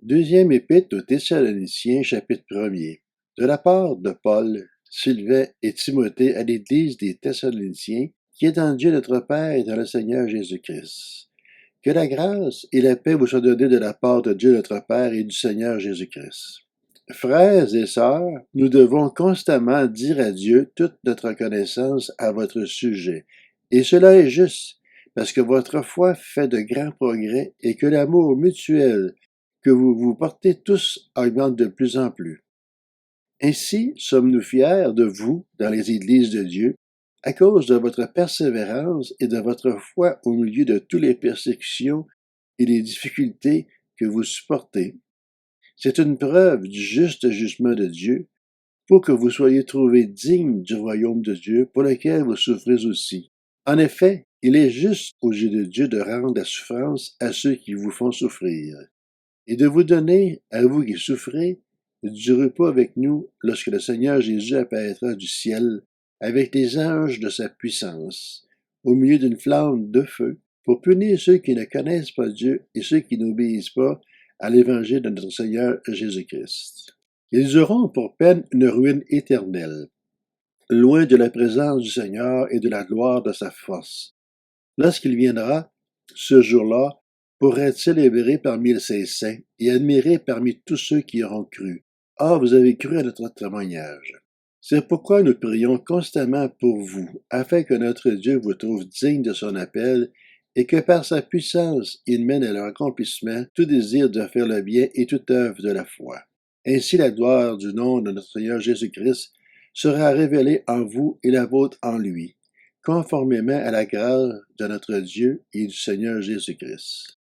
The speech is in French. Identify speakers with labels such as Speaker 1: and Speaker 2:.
Speaker 1: Deuxième épître aux Thessaloniciens, chapitre 1er. De la part de Paul, Sylvain et Timothée à l'Église des Thessaloniciens, qui est en Dieu notre Père et dans le Seigneur Jésus-Christ. Que la grâce et la paix vous soient données de la part de Dieu notre Père et du Seigneur Jésus-Christ. Frères et sœurs, nous devons constamment dire à Dieu toute notre reconnaissance à votre sujet. Et cela est juste, parce que votre foi fait de grands progrès et que l'amour mutuel que vous vous portez tous augmente de plus en plus. Ainsi sommes-nous fiers de vous dans les églises de Dieu, à cause de votre persévérance et de votre foi au milieu de toutes les persécutions et les difficultés que vous supportez. C'est une preuve du juste jugement de Dieu pour que vous soyez trouvés dignes du royaume de Dieu pour lequel vous souffrez aussi. En effet, il est juste aux yeux de Dieu de rendre la souffrance à ceux qui vous font souffrir et de vous donner, à vous qui souffrez, du repos avec nous lorsque le Seigneur Jésus apparaîtra du ciel avec les anges de sa puissance, au milieu d'une flamme de feu, pour punir ceux qui ne connaissent pas Dieu et ceux qui n'obéissent pas à l'évangile de notre Seigneur Jésus-Christ. Ils auront pour peine une ruine éternelle, loin de la présence du Seigneur et de la gloire de sa force. Lorsqu'il viendra, ce jour-là, pour être célébré parmi ses saints et admiré parmi tous ceux qui auront cru. Ah, vous avez cru à notre témoignage. C'est pourquoi nous prions constamment pour vous, afin que notre Dieu vous trouve digne de son appel et que par sa puissance il mène à leur accomplissement tout désir de faire le bien et toute œuvre de la foi. Ainsi la gloire du nom de notre Seigneur Jésus-Christ sera révélée en vous et la vôtre en lui, conformément à la grâce de notre Dieu et du Seigneur Jésus-Christ.